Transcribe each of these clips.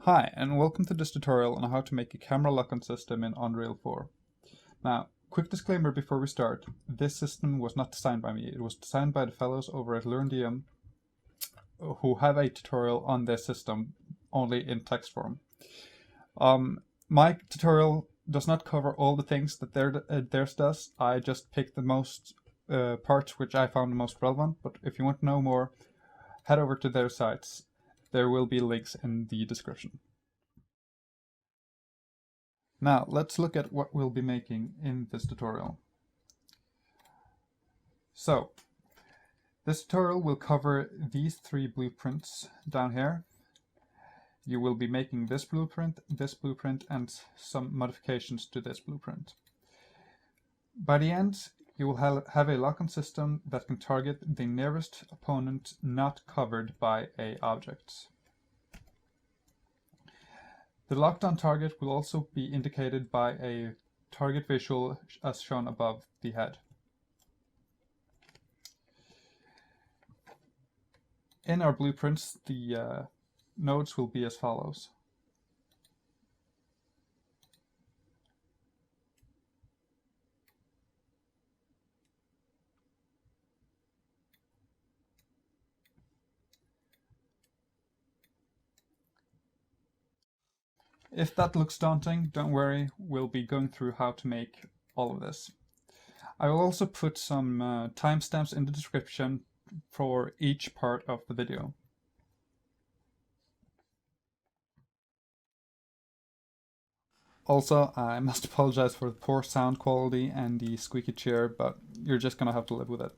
Hi, and welcome to this tutorial on how to make a camera lock-on system in Unreal 4. Now, quick disclaimer before we start, this system was not designed by me, it was designed by the fellows over at Lurendium who have a tutorial on this system, only in text form. My tutorial does not cover all the things that theirs does. I just picked the most parts which I found the most relevant, but if you want to know more, head over to their sites. There will be links in the description. Now, let's look at what we'll be making in this tutorial. So, this tutorial will cover these three blueprints down here. You will be making this blueprint, and some modifications to this blueprint. By the end, you will have a lock-on system that can target the nearest opponent not covered by a object. The locked-on target will also be indicated by a target visual as shown above the head. In our blueprints, the nodes will be as follows. If that looks daunting, don't worry, we'll be going through how to make all of this. I will also put some timestamps in the description for each part of the video. Also, I must apologize for the poor sound quality and the squeaky chair, but you're just gonna have to live with it.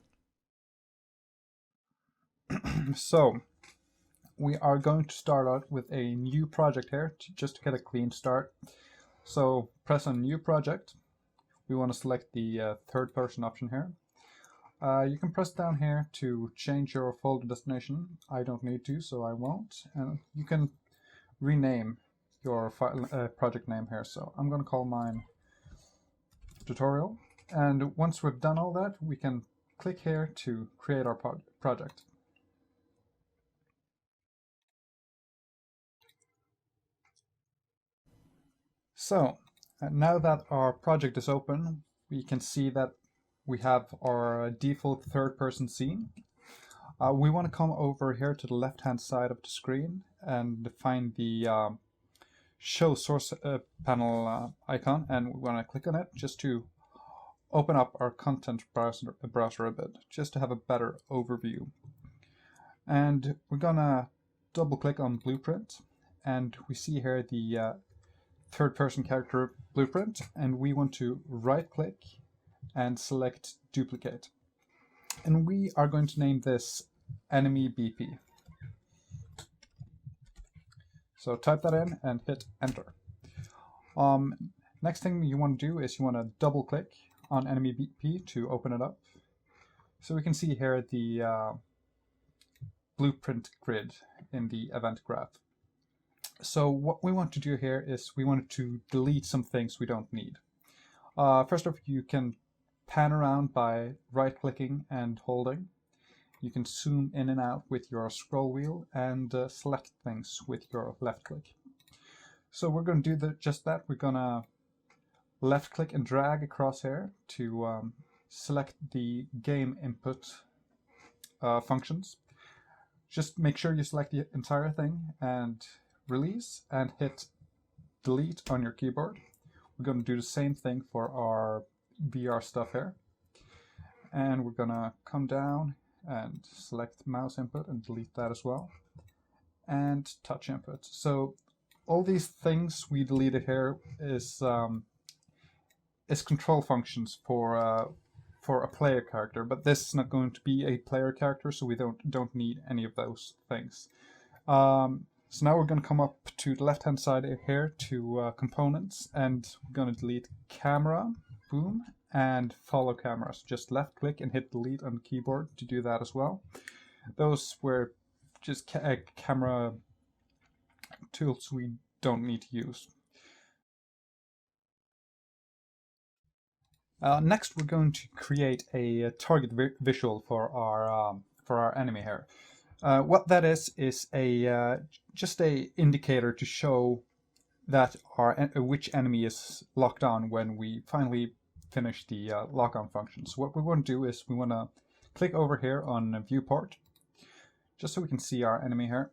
So, we are going to start out with a new project here, just to get a clean start. So, press on New Project. We want to select the third person option here. You can press down here to change your folder destination. I don't need to, so I won't. And you can rename your file, project name here. So I'm going to call mine tutorial. And once we've done all that, we can click here to create our project. So now that our project is open, we can see that we have our default third-person scene. We want to come over here to the left-hand side of the screen and find the Show Source panel icon, and we want to click on it just to open up our content browser a bit, just to have a better overview. And we're gonna double-click on Blueprint, and we see here the third-person character blueprint, and we want to right-click and select Duplicate. And we are going to name this Enemy BP. So type that in and hit Enter. Next thing you want to do is you want to double-click on Enemy BP to open it up. So we can see here the blueprint grid in the event graph. So what we want to do here is we want to delete some things we don't need. First off, you can pan around by right-clicking and holding. You can zoom in and out with your scroll wheel and select things with your left-click. So we're going to do just that. We're going to left-click and drag across here to select the game input functions. Just make sure you select the entire thing and release and hit delete on your keyboard. We're going to do the same thing for our VR stuff here. And we're going to come down and select mouse input and delete that as well. And touch input. So all these things we deleted here is control functions for a player character, but this is not going to be a player character, so we don't need any of those things. So now we're going to come up to the left-hand side here to components, and we're going to delete camera, boom, and follow camera. So just left-click and hit delete on the keyboard to do that as well. Those were just camera tools we don't need to use. Next, we're going to create a target visual for our enemy here. What that is a just a indicator to show that which enemy is locked on when we finally finish the lock-on function. So what we want to do is we want to click over here on viewport, just so we can see our enemy here.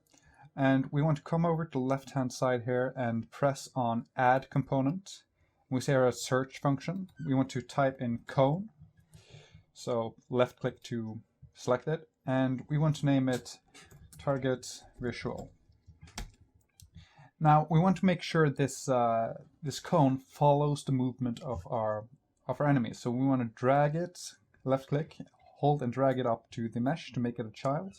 And we want to come over to the left-hand side here and press on add component. We say our search function. We want to type in cone. So left click to select it. And we want to name it target visual. Now we want to make sure this this cone follows the movement of our enemy. So we want to drag it, left click, hold and drag it up to the mesh to make it a child.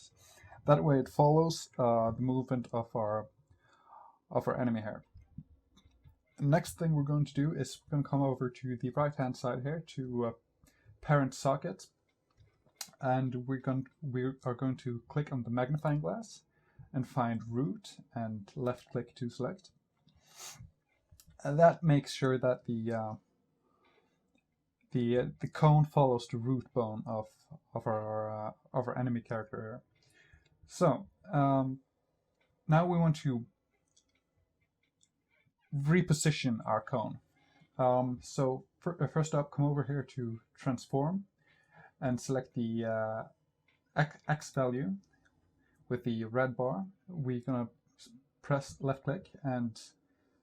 That way it follows the movement of our enemy here. The next thing we're going to do is we're going to come over to the right hand side here to parent socket, and we are going to click on the magnifying glass and find root and left click to select. And that makes sure that the cone follows the root bone of our enemy character here. So now we want to reposition our cone. So first up, come over here to transform and select the X value with the red bar. We're gonna press left click and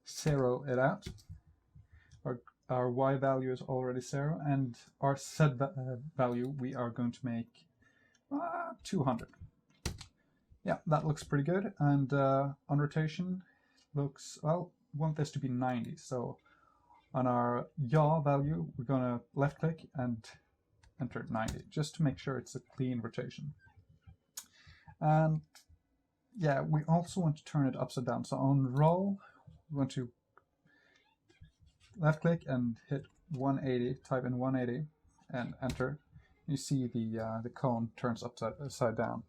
0 it out. Our Y value is already 0, and our Z value we are going to make 200. Yeah, that looks pretty good. And on rotation, looks, well, we want this to be 90. So on our yaw value, we're gonna left click and enter 90, just to make sure it's a clean rotation. And yeah, we also want to turn it upside down. So on roll, we want to left click and hit 180, type in 180 and enter. You see the cone turns upside down.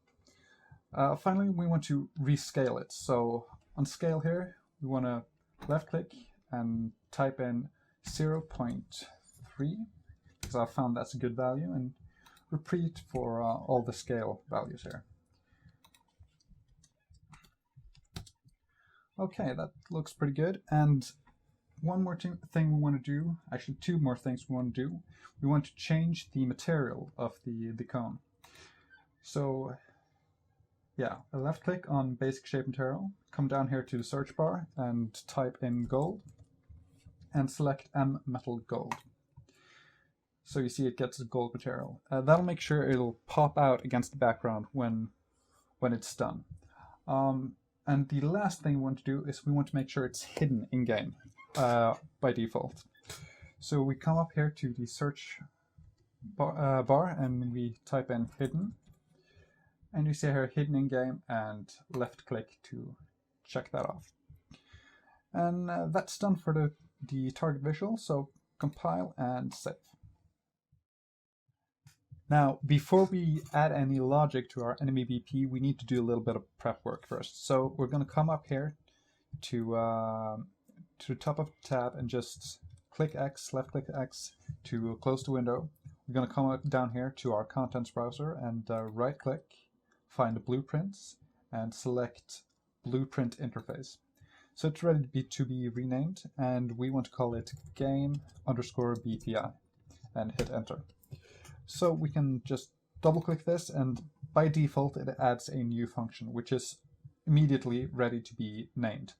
Finally, we want to rescale it. So on scale here, we want to left click and type in 0.3, because I found that's a good value, and repeat for all the scale values here. Okay, that looks pretty good. And one more thing we want to do, actually two more things we want to do. We want to change the material of the cone. So yeah, a left click on basic shape material, come down here to the search bar and type in gold and select M metal gold. So you see it gets a gold material. That'll make sure it'll pop out against the background when it's done. And the last thing we want to do is we want to make sure it's hidden in-game by default. So we come up here to the search bar and we type in hidden. And you see here hidden in-game and left click to check that off. And that's done for the target visual, so compile and save. Now, before we add any logic to our enemy BP, we need to do a little bit of prep work first. So we're going to come up here to the top of the tab and just click X, left click X to close the window. We're going to come down here to our contents browser and right click, find the blueprints and select blueprint interface. So it's ready to be renamed, and we want to call it game_BPI and hit enter. So we can just double click this, and by default it adds a new function which is immediately ready to be named.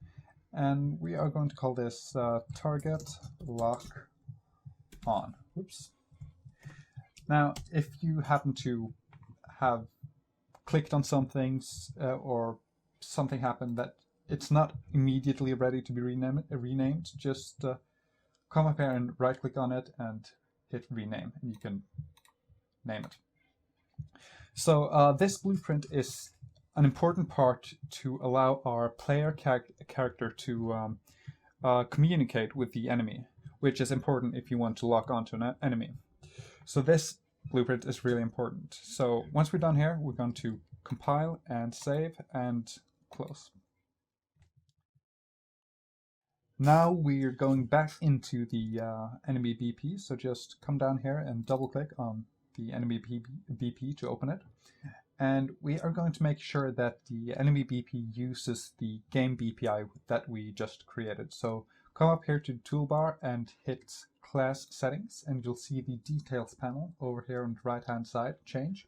And we are going to call this target lock-on. Oops. Now, if you happen to have clicked on something or something happened that it's not immediately ready to be renamed, just come up here and right click on it and hit rename, and you can name it. So this blueprint is an important part to allow our player character to communicate with the enemy, which is important if you want to lock onto an enemy. So this blueprint is really important. So once we're done here, we're going to compile and save and close. Now we're going back into the enemy BP, so just come down here and double click on the enemy BP to open it. And we are going to make sure that the enemy BP uses the game BPI that we just created. So come up here to the toolbar and hit class settings, and you'll see the details panel over here on the right hand side change.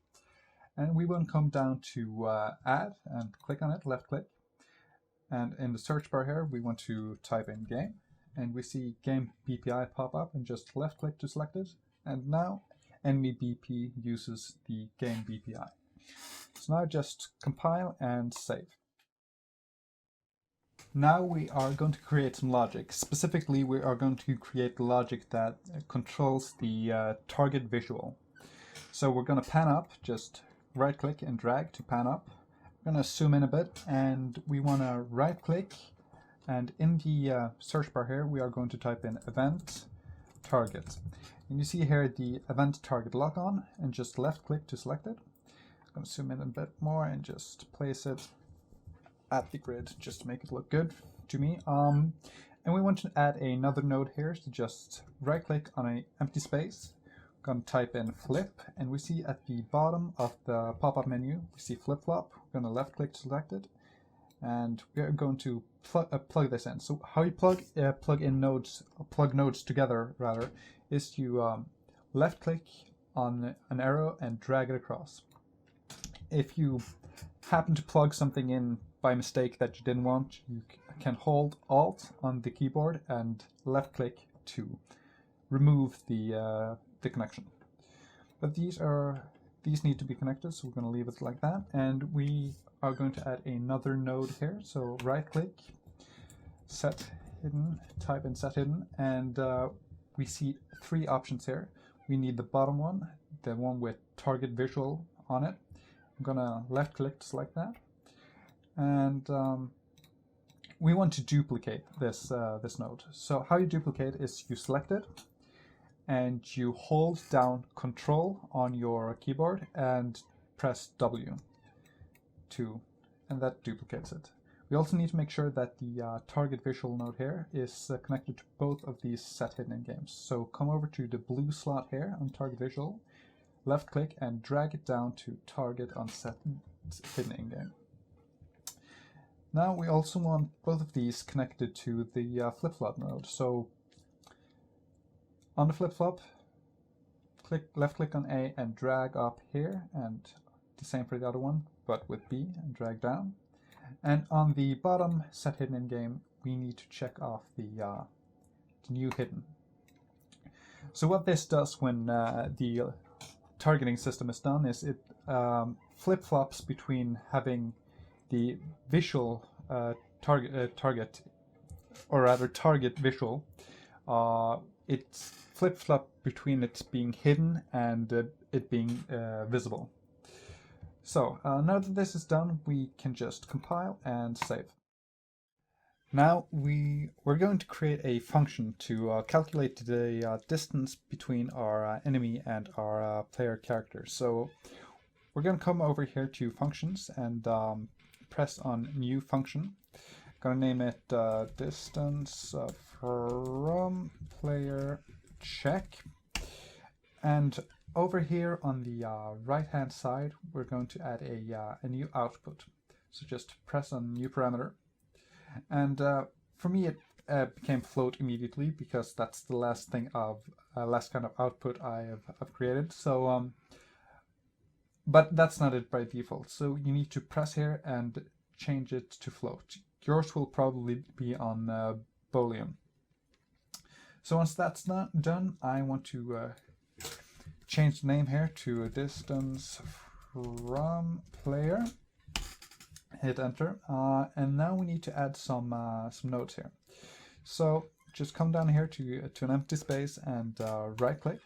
And we want to come down to add and click on it, left click. And in the search bar here, we want to type in game, and we see game BPI pop up, and just left click to select it. And now enemy BP uses the game BPI. So now just compile and save. Now we are going to create some logic. Specifically, we are going to create logic that controls the target visual. So we're going to pan up, just right click and drag to pan up. I'm going to zoom in a bit, and we want to right click, and in the search bar here we are going to type in event target. And you see here the event target lock-on, and just left click to select it. I'm going to zoom in a bit more and just place it at the grid just to make it look good to me. And we want to add another node here, so just right click on an empty space. I'm going to type in flip, and we see at the bottom of the pop-up menu we see flip flop. We're going to left click to select it, and we are going to plug this in. So how you plug nodes together rather is you left click on an arrow and drag it across. If you happen to plug something in by mistake that you didn't want, you can hold Alt on the keyboard and left click to remove the connection. But these need to be connected, so we're going to leave it like that. And we are going to add another node here. So right click, set hidden, type in set hidden, and we see three options here. We need the bottom one, the one with target visual on it. I'm going to left click to select that, and we want to duplicate this node. So how you duplicate is you select it and you hold down Control on your keyboard and press W and that duplicates it. We also need to make sure that the target visual node here is connected to both of these set hidden in games. So come over to the blue slot here on target visual, left click and drag it down to target on set hidden in game. Now we also want both of these connected to the flip-flop node. So on the flip-flop, left click on A and drag up here, and the same for the other one, but with B, and drag down. And on the bottom set hidden in game, we need to check off the new hidden. So what this does when the targeting system is done is it flip-flops between having the visual target visual. It's flip-flop between it being hidden and it being visible. So now that this is done, we can just compile and save. Now we're going to create a function to calculate the distance between our enemy and our player character. So we're going to come over here to functions and press on new function. Going to name it distance from player check. And over here on the right hand side, we're going to add a new output. So just press on new parameter. And for me, it became float immediately because that's the last kind of output I've created. So, but that's not it by default. So you need to press here and change it to float. Yours will probably be on Boolean. So once that's not done, I want to change the name here to distance from player. Hit enter, and now we need to add some nodes here. So just come down here to an empty space and right click.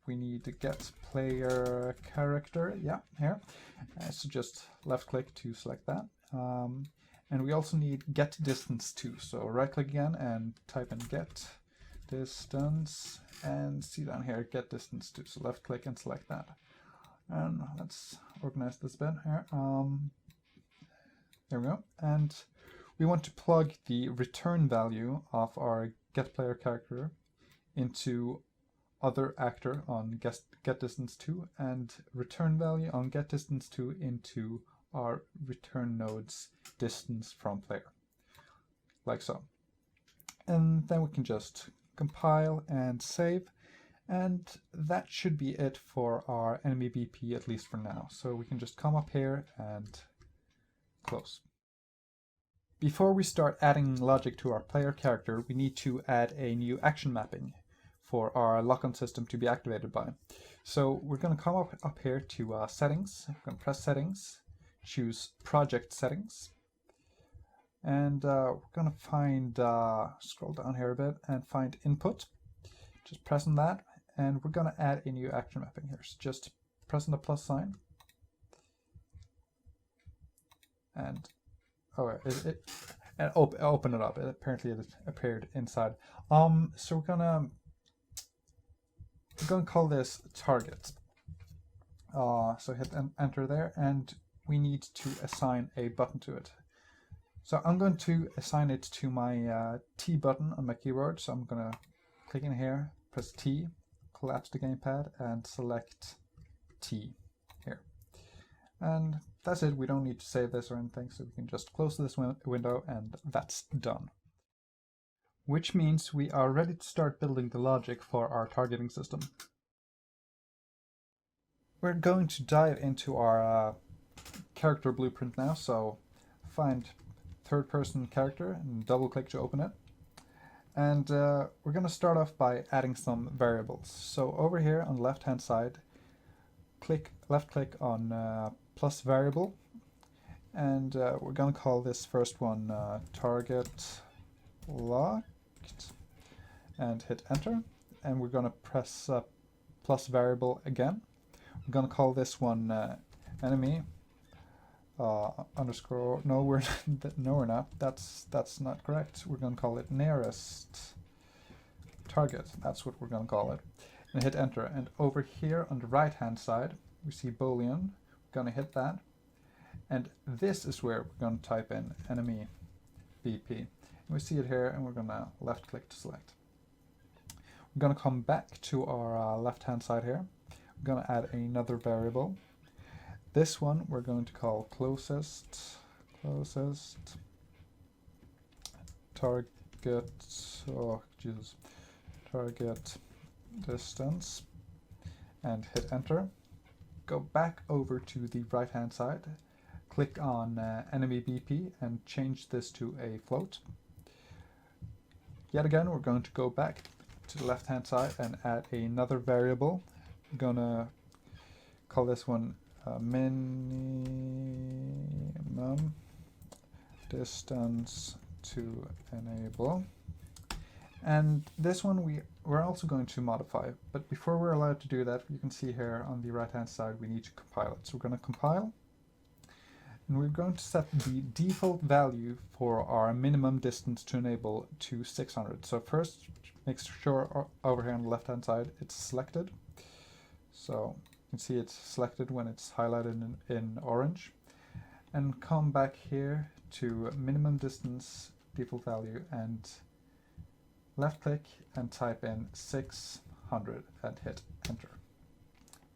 We need to get player character, yeah, here. So just left click to select that. And we also need get distance too. So right click again and type in get distance, and see down here get distance too. So left click and select that. And let's organize this bit here. There we go. And we want to plug the return value of our get player character into other actor on get distance 2 and return value on get distance 2 into our return node's distance from player, like so. And then we can just compile and save, and that should be it for our enemy BP, at least for now. So we can just come up here and close. Before we start adding logic to our player character, we need to add a new action mapping for our lock-on system to be activated by. So we're going to come up here to settings. We're going to press settings, choose project settings, and we're going to find, scroll down here a bit and find input. Just pressing that, and we're going to add a new action mapping here. So just pressing the plus sign, and open it up. Apparently it appeared inside. So we're gonna call this target. So hit enter there, and we need to assign a button to it. So I'm going to assign it to my T button on my keyboard. So I'm gonna click in here, press T, collapse the gamepad, and select T here. And that's it. We don't need to save this or anything, so we can just close this window, and that's done. Which means we are ready to start building the logic for our targeting system. We're going to dive into our character blueprint now, so find third person character and double click to open it. And we're going to start off by adding some variables. So over here on the left hand side, left click on plus variable, and we're going to call this first one target locked, and hit enter, and we're going to press plus variable again. We're going to call this one enemy underscore, no we're not, that's not correct. We're going to call it nearest target. That's what we're going to call it, and hit enter. And over here on the right hand side we see boolean. We're going to hit that, and this is where we're going to type in enemy BP. And we see it here, and we're going to left click to select. We're going to come back to our left hand side here. We're going to add another variable. This one we're going to call closest target, oh Jesus, target distance, and hit enter. Go back over to the right hand side, click on enemy BP, and change this to a float. Yet again, we're going to go back to the left hand side and add another variable. I'm gonna call this one minimum distance to enable. And this one we're also going to modify, but before we're allowed to do that, you can see here on the right hand side we need to compile it. So we're going to compile, and we're going to set the default value for our minimum distance to enable to 600. So first, make sure over here on the left hand side it's selected. So you can see it's selected when it's highlighted in orange, and come back here to minimum distance default value and left click and type in 600 and hit enter.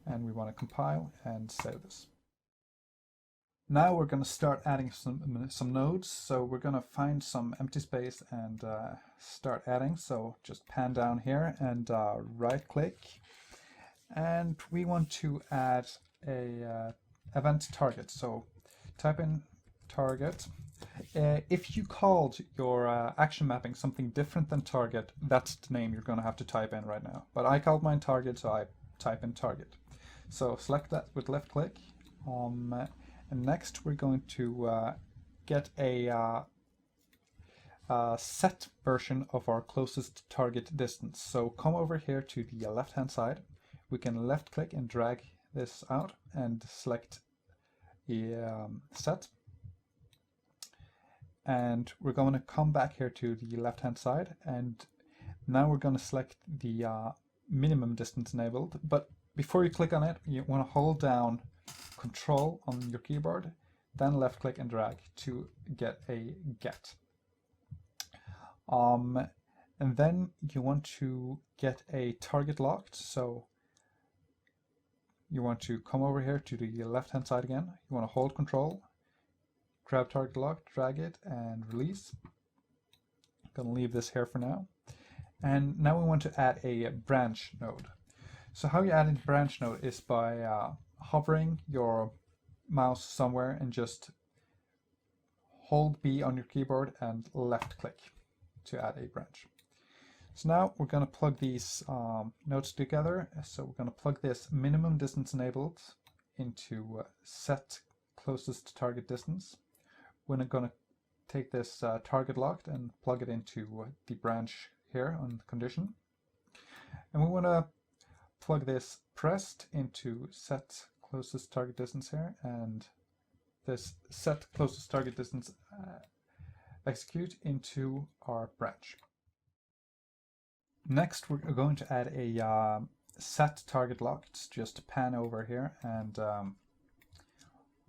And we want to compile and save this. Now we're going to start adding some nodes. So we're going to find some empty space and start adding. So just pan down here and right click, and we want to add a event target. So type in target. If you called your action mapping something different than target, that's the name you're going to have to type in right now. But I called mine target, so I type in target. So select that with left click. And next we're going to get a set version of our closest target distance. So come over here to the left hand side. We can left click and drag this out and select set. And we're going to come back here to the left hand side, and now we're going to select the minimum distance enabled. But before you click on it, you want to hold down Control on your keyboard, then left click and drag to get a get. And then you want to get a target locked. So you want to come over here to the left hand side again. You want to hold control, grab target lock, drag it and release. I'm going to leave this here for now. And now we want to add a branch node. So how you add a branch node is by hovering your mouse somewhere and just hold B on your keyboard and left click to add a branch. So now we're going to plug these nodes together. So we're going to plug this minimum distance enabled into set closest target distance. We're going to take this target locked and plug it into the branch here on the condition. And we want to plug this pressed into set closest target distance here, and this set closest target distance execute into our branch. Next, we're going to add a set target locked. Just pan over here and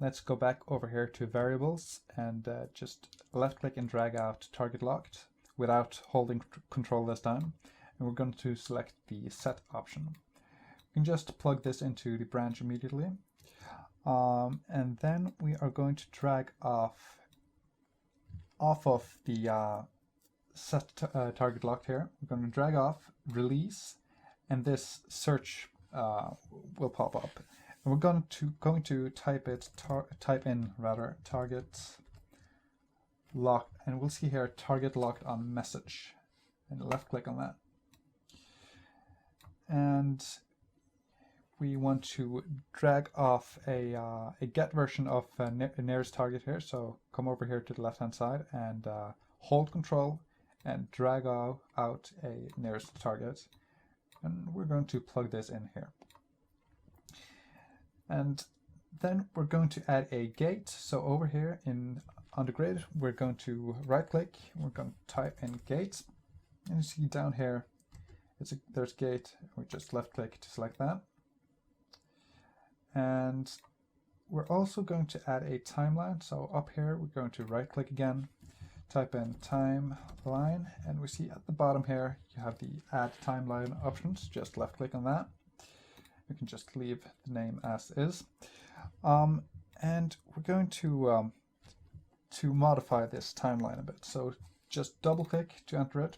let's go back over here to variables and just left click and drag out target locked without holding control this time. And we're going to select the set option. You can just plug this into the branch immediately. And then we are going to drag off of the set target locked here. We're going to drag off, release, and this search will pop up. And we're going to type in target lock, and we'll see here target locked on message, and left click on that. And we want to drag off a get version of nearest target here. So come over here to the left hand side and hold control and drag out a nearest target. And we're going to plug this in here. And then we're going to add a gate. So over here on the grid, we're going to right click, we're going to type in gate. And you see down here, there's gate. We just left click to select that. And we're also going to add a timeline. So up here, we're going to right click again, type in timeline, and we see at the bottom here, you have the add timeline options. Just left click on that. You can just leave the name as is. And we're going to modify this timeline a bit. So just double click to enter it.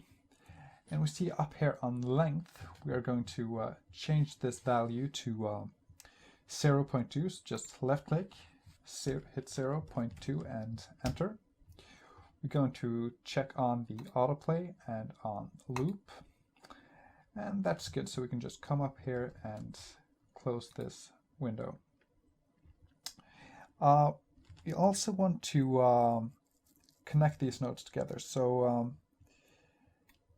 And we see up here on length, we are going to change this value to 0.2. So just left click, hit 0.2 and enter. We're going to check on the autoplay and on loop. And that's good. So we can just come up here and close this window. We also want to connect these nodes together. So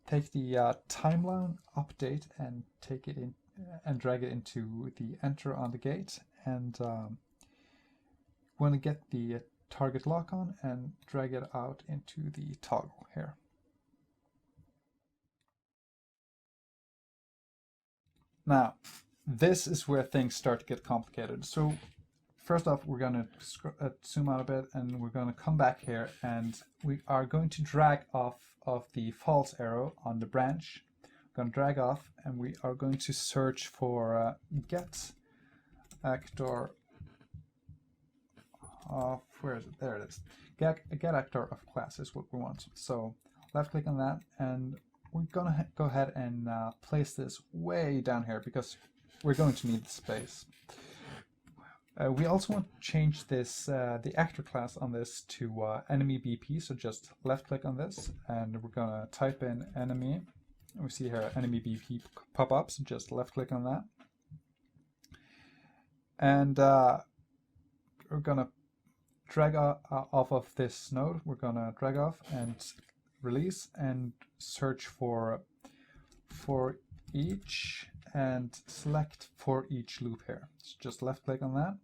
take the timeline update and take it in and drag it into the enter on the gate, and want to get the target lock on and drag it out into the toggle here. Now, this is where things start to get complicated. So first off, we're going to zoom out a bit, and we're going to come back here, and we are going to drag off of the false arrow on the branch. We're going to drag off, and we are going to search for get actor of, where is it? There it is. Get actor of class is what we want. So left click on that, and we're going to go ahead and place this way down here because we're going to need the space. We also want to change this the actor class on this to enemy BP. So just left click on this, and we're going to type in enemy. We see here enemy BP pop up. So just left click on that, and we're going to drag off of this node. We're going to drag off and release and search for each and select for each loop here. So just left click on that.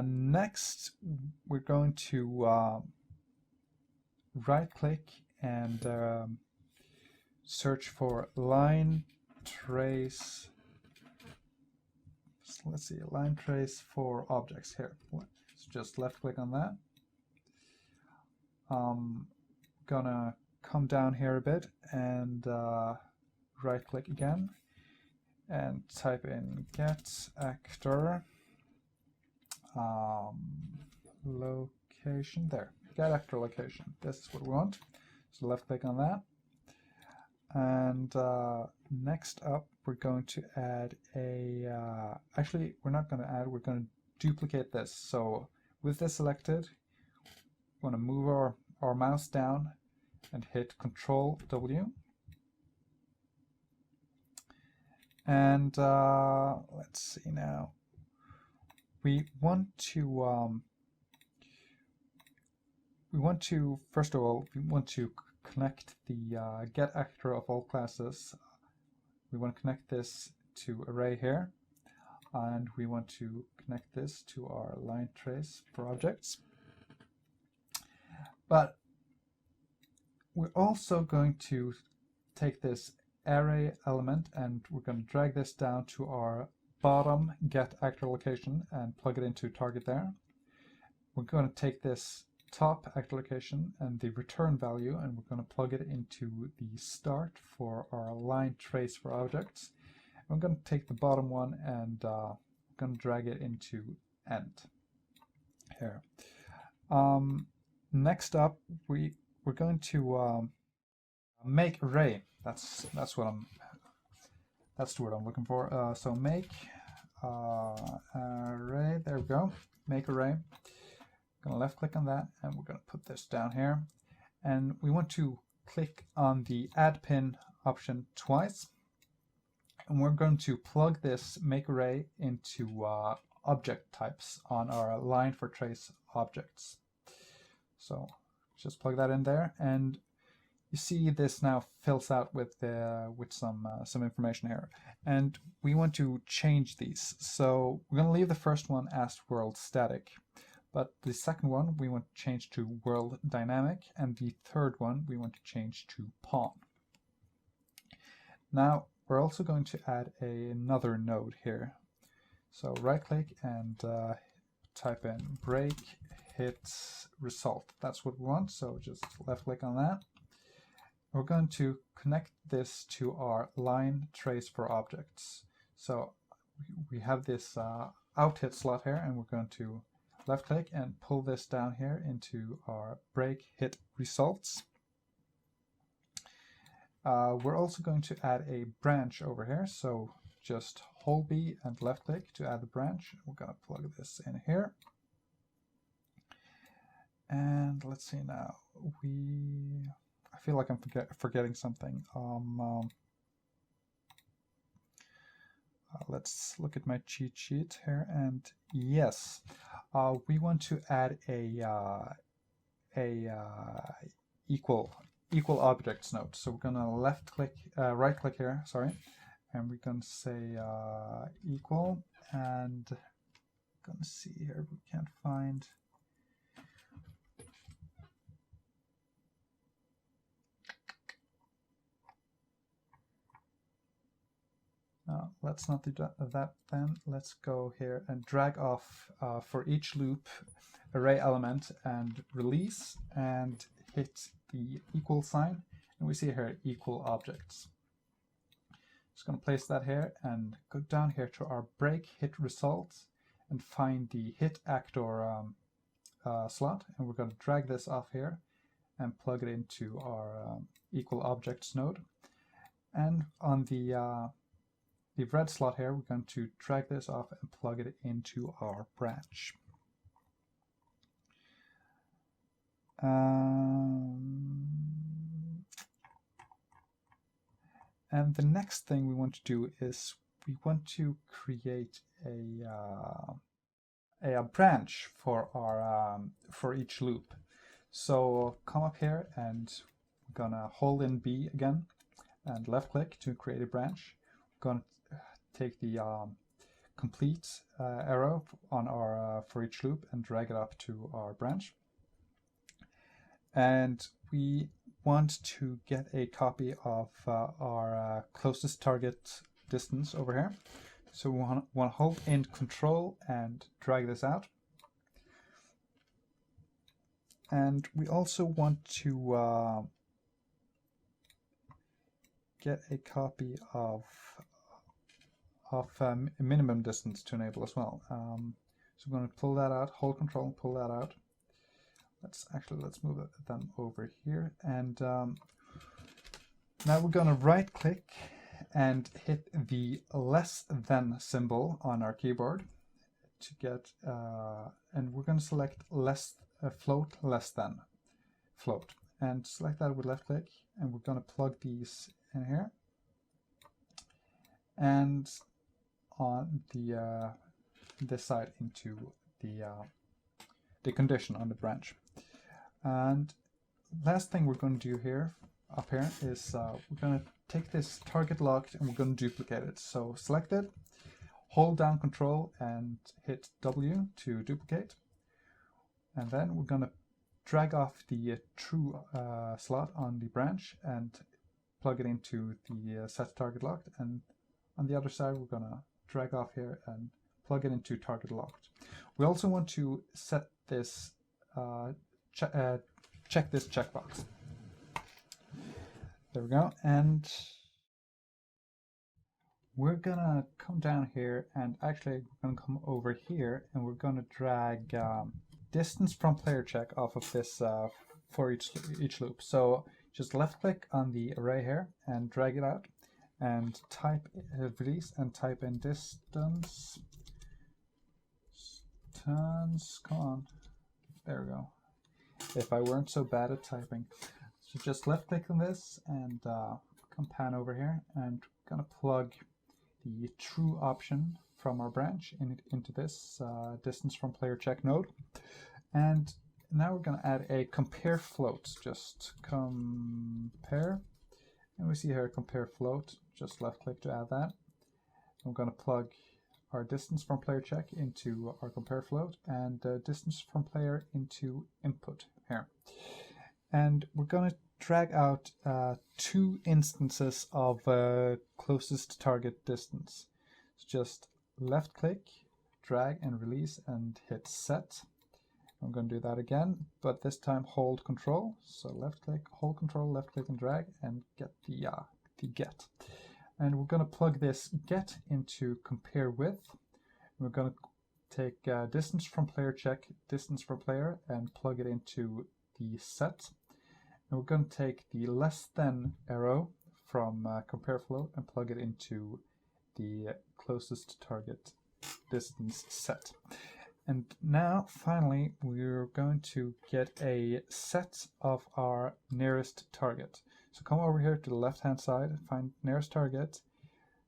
Next, we're going to right click and search for line trace. So let's see, line trace for objects here. So just left click on that. Gonna come down here a bit and right click again and type in get actor location. There, get actor location. This is what we want. So left click on that. And next up, we're going to add a, actually, we're not going to add, we're going to duplicate this. So with this selected, we want to move our mouse down and hit Control W. And let's see now. We want to, first of all, we want to connect the get actor of all classes. We want to connect this to array here, and we want to connect this to our line trace for objects. But we're also going to take this array element and we're going to drag this down to our bottom get actor location and plug it into target there. We're going to take this top actor location and the return value, and we're going to plug it into the start for our line trace for objects. I'm going to take the bottom one and going to drag it into end here. Next up, we're going to make array. That's the word I'm looking for. So make array. There we go. Make array. Going to left click on that, and we're going to put this down here, and we want to click on the add pin option twice, and we're going to plug this make array into object types on our line for trace objects. So just plug that in there, and you see this now fills out with some information here, and we want to change these. So we're going to leave the first one as world static. But the second one we want to change to world dynamic, and the third one we want to change to pawn. Now we're also going to add another node here. So right click and type in break hit result. That's what we want, so just left click on that. We're going to connect this to our line trace for objects. So we have this out hit slot here, and we're going to left click and pull this down here into our break hit results. We're also going to add a branch over here, so just hold B and left click to add the branch. We're going to plug this in here. And let's see now. I feel like I'm forgetting something. Let's look at my cheat sheet here, and yes, we want to add a equal objects node. So we're gonna right click here, sorry, and we're gonna say equal, and gonna see here, we can't find. Let's not do that then. Let's go here and drag off for each loop array element and release and hit the equal sign, and we see here equal objects. Just going to place that here and go down here to our break hit results and find the hit actor slot, and we're going to drag this off here and plug it into our equal objects node. And on the red slot here, we're going to drag this off and plug it into our branch. And the next thing we want to do is we want to create a branch for our for each loop. So come up here and we're gonna hold in B again and left click to create a branch. We're gonna take the complete arrow on our for each loop and drag it up to our branch. And we want to get a copy of our closest target distance over here. So we want to hold in Control and drag this out. And we also want to get a copy of minimum distance to enable as well. So I'm going to pull that out, hold control and pull that out. Let's move them over here, and now we're going to right click and hit the less than symbol on our keyboard to get, and we're going to select float less than float, and select that with left click, and we're going to plug these in here and on the this side into the condition on the branch. And last thing we're going to do here up here is we're going to take this target locked and we're going to duplicate it. So select it, hold down control and hit W to duplicate, and then we're going to drag off the true slot on the branch and plug it into the set target locked, and on the other side we're going to drag off here and plug it into target locked. We also want to set this check this checkbox. There we go, and we're gonna come down here, and actually we're gonna come over here and we're gonna drag distance from player check off of this for each loop. So just left click on the array here and drag it out and type release and type in distance. Come on, there we go. If I weren't so bad at typing. So just left click on this and come pan over here, and we're gonna plug the true option from our branch into this distance from player check node. And now we're gonna add a compare float. Just compare, and we see here compare float. Just left click to add that. I'm gonna plug our distance from player check into our compare float, and distance from player into input here. And we're going to drag out 2 instances of closest target distance. So just left click, drag and release and hit set. I'm going to do that again, but this time hold control. So left click, hold control, left click and drag and get the get. And we're going to plug this get into compare with. We're going to take distance from player check, distance from player, and plug it into the set. And we're going to take the less than arrow from compare float and plug it into the closest target distance set. And now finally we're going to get a set of our nearest target. So come over here to the left hand side, find nearest target,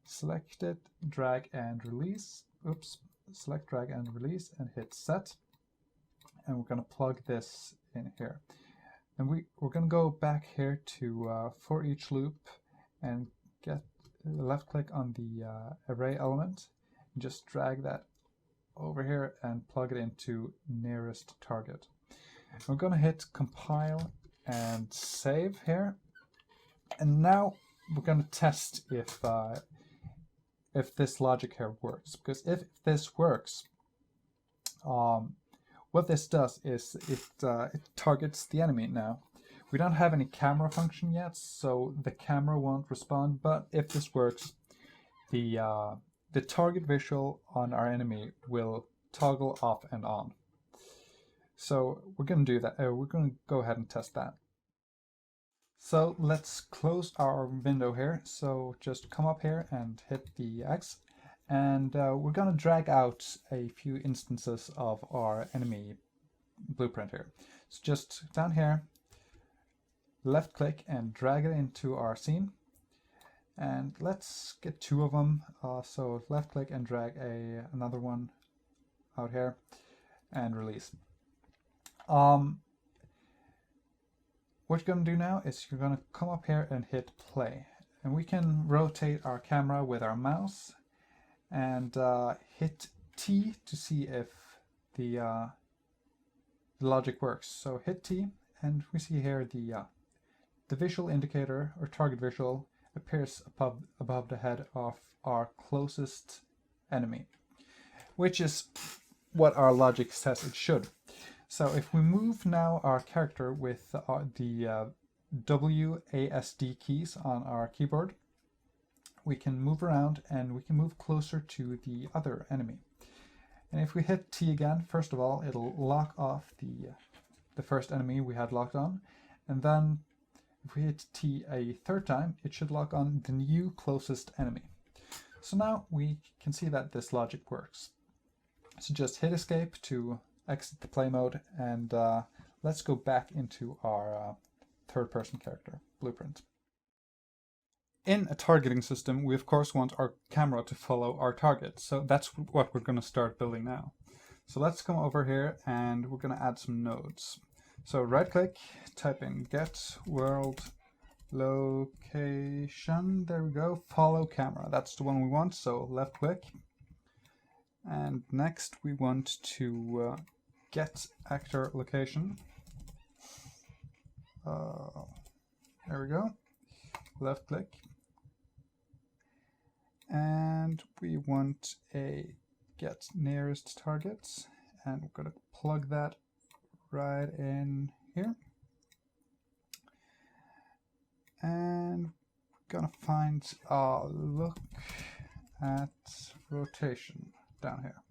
select it, drag and release. Oops, select, drag and release and hit set. And we're going to plug this in here. And we're going to go back here to for each loop and get left click on the array element and just drag that over here and plug it into nearest target. We're going to hit compile and save here. And now we're going to test if this logic here works, because if this works, what this does is it targets the enemy. Now we don't have any camera function yet, so the camera won't respond, but if this works, the target visual on our enemy will toggle off and on. So we're going to do that. We're going to go ahead and test that. So let's close our window here. So just come up here and hit the X, and we're going to drag out a few instances of our enemy blueprint here. So just down here, left click and drag it into our scene. And let's get 2 of them. So left click and drag another one out here and release. What you're going to do now is you're going to come up here and hit play. And we can rotate our camera with our mouse and hit T to see if the logic works. So hit T, and we see here the visual indicator or target visual appears above the head of our closest enemy, which is what our logic says it should. So if we move now our character with the WASD keys on our keyboard, we can move around and we can move closer to the other enemy. And if we hit T again, first of all, it'll lock off the first enemy we had locked on. And then if we hit T a third time, it should lock on the new closest enemy. So now we can see that this logic works. So just hit escape to exit the play mode, and let's go back into our third-person character, Blueprint. In a targeting system, we of course want our camera to follow our target, so that's what we're going to start building now. So let's come over here and we're going to add some nodes. So right-click, type in get world location, there we go, follow camera, that's the one we want, so left-click. And next we want to get actor location. There we go. Left click. And we want a get nearest targets. And we're going to plug that right in here. And we're going to find look at rotation down here.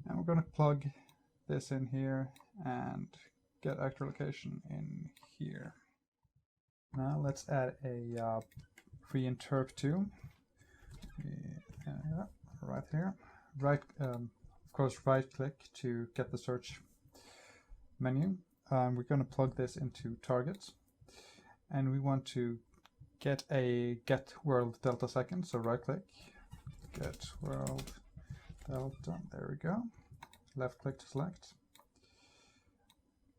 And we're going to plug this in here and get actor location in here. Now let's add a pre-interp too. Right here. Of course, right click to get the search menu. We're going to plug this into targets, and we want to get a get world delta second. So right click, get world delta. There we go. Left click to select.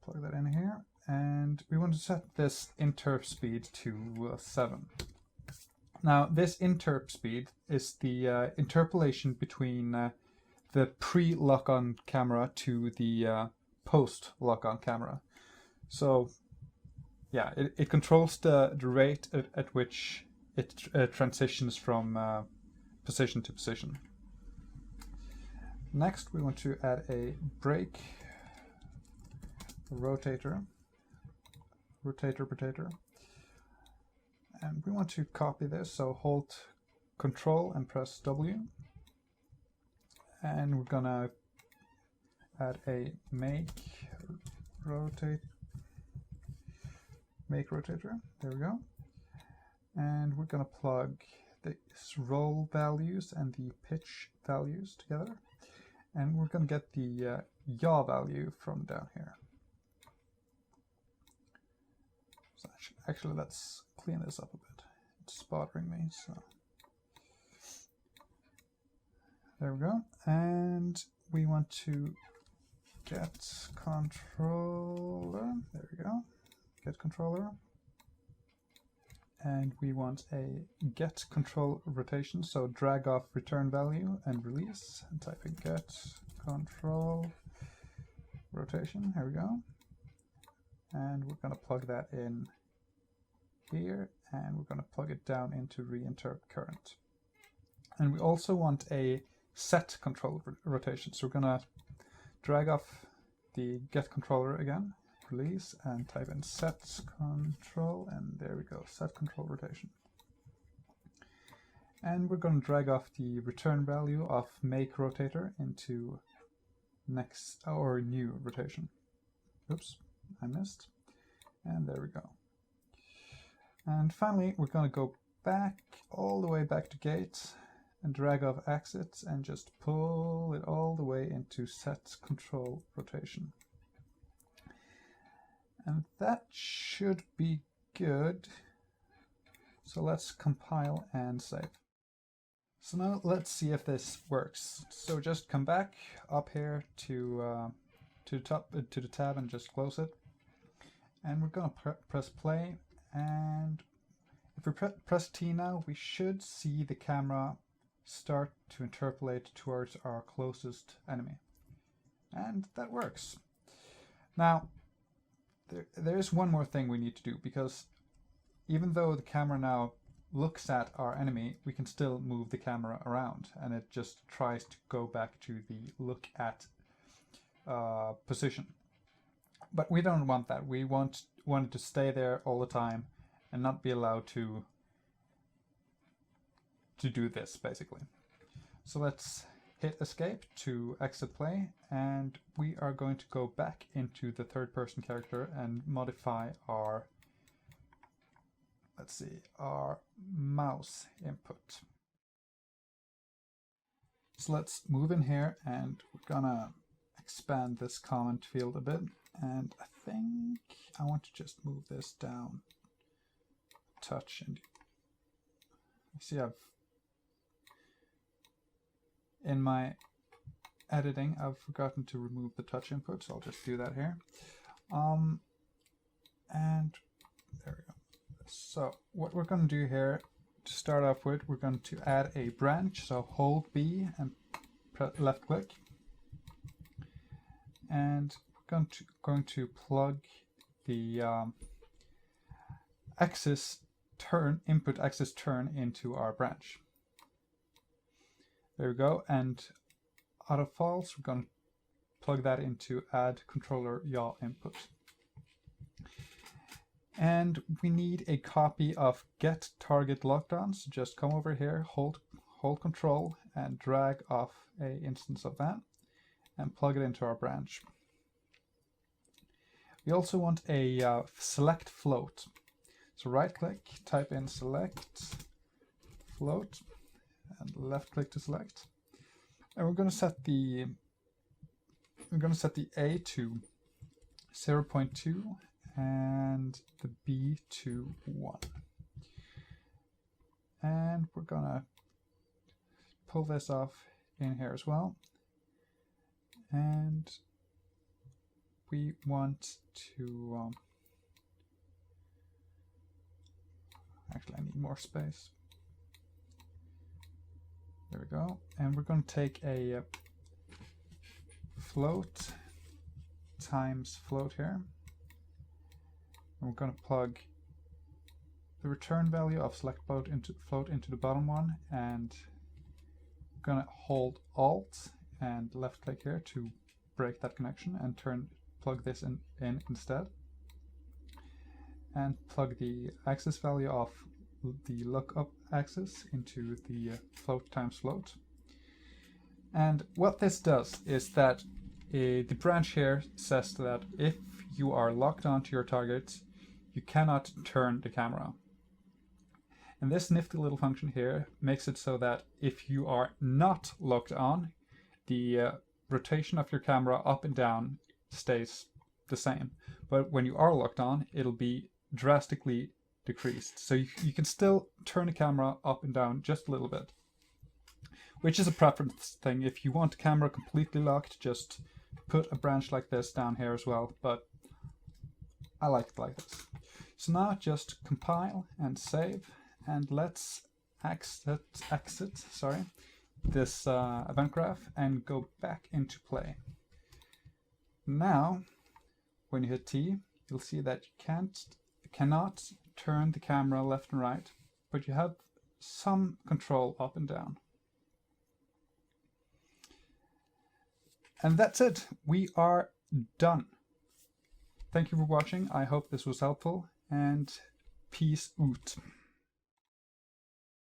Plug that in here, and we want to set this interp speed to 7. Now this interp speed is the interpolation between the pre-lock-on camera to the post-lock-on camera. So yeah, it controls the rate at which it transitions from position to position. Next we want to add a break rotator, and we want to copy this, so hold Control and press W, and we're gonna add a make rotator, there we go, and we're gonna plug the roll values and the pitch values together, and we're gonna get the yaw value from down here. So actually, let's clean this up a bit. It's bothering me, so there we go. And we want to get controller. There we go. Get controller. And we want a get control rotation. So drag off return value and release. And type in get control rotation. There we go. And we're going to plug that in here, and we're going to plug it down into reinterp current. And we also want a set control rotation, so we're going to drag off the get controller again, release, and type in set control, and there we go, set control rotation. And we're going to drag off the return value of make rotator into next or new rotation. Oops, I missed. And there we go. And finally, we're going to go back, all the way back to gate, and drag off exits and just pull it all the way into set control rotation. And that should be good. So let's compile and save. So now let's see if this works. So just come back up here to the tab and just close it. And we're going to press play, and if we press T now, we should see the camera start to interpolate towards our closest enemy. And that works. Now, there is one more thing we need to do, because even though the camera now looks at our enemy, we can still move the camera around, and it just tries to go back to the look at position. But we don't want that. We want it to stay there all the time and not be allowed to do this basically. So let's hit escape to exit play, and we are going to go back into the third person character and modify our, let's see, our mouse input. So let's move in here, and we're gonna expand this comment field a bit, and I think I want to just move this down a touch. And you see in my editing I've forgotten to remove the touch input, so I'll just do that here. And there we go. So what we're going to do here to start off with, we're going to add a branch. So hold B and left click, and we're going to plug the input axis turn into our branch. There we go, and out of false, we're going to plug that into add controller yaw input. And we need a copy of get target locked-on, so just come over here, hold control and drag off a instance of that and plug it into our branch. We also want a select float. So right click, type in select float, and left click to select. And we're going to set the A to 0.2 and the B to 1. And we're going to pull this off in here as well. And we want to actually, I need more space. There we go. And we're going to take a float times float here. And we're going to plug the return value of select float into the bottom one, and we're going to hold Alt and left click here to break that connection and plug this in instead. And plug the axis value of the lookup axis into the float times float. And what this does is that the branch here says that if you are locked onto your target, you cannot turn the camera. And this nifty little function here makes it so that if you are not locked on, the rotation of your camera up and down stays the same. But when you are locked on, it'll be drastically decreased. So you can still turn the camera up and down just a little bit, which is a preference thing. If you want the camera completely locked, just put a branch like this down here as well, but I like it like this. So now just compile and save, and let's exit this event graph and go back into play. Now when you hit T, you'll see that you cannot turn the camera left and right, but you have some control up and down. And that's it. We are done. Thank you for watching. I hope this was helpful, and peace out.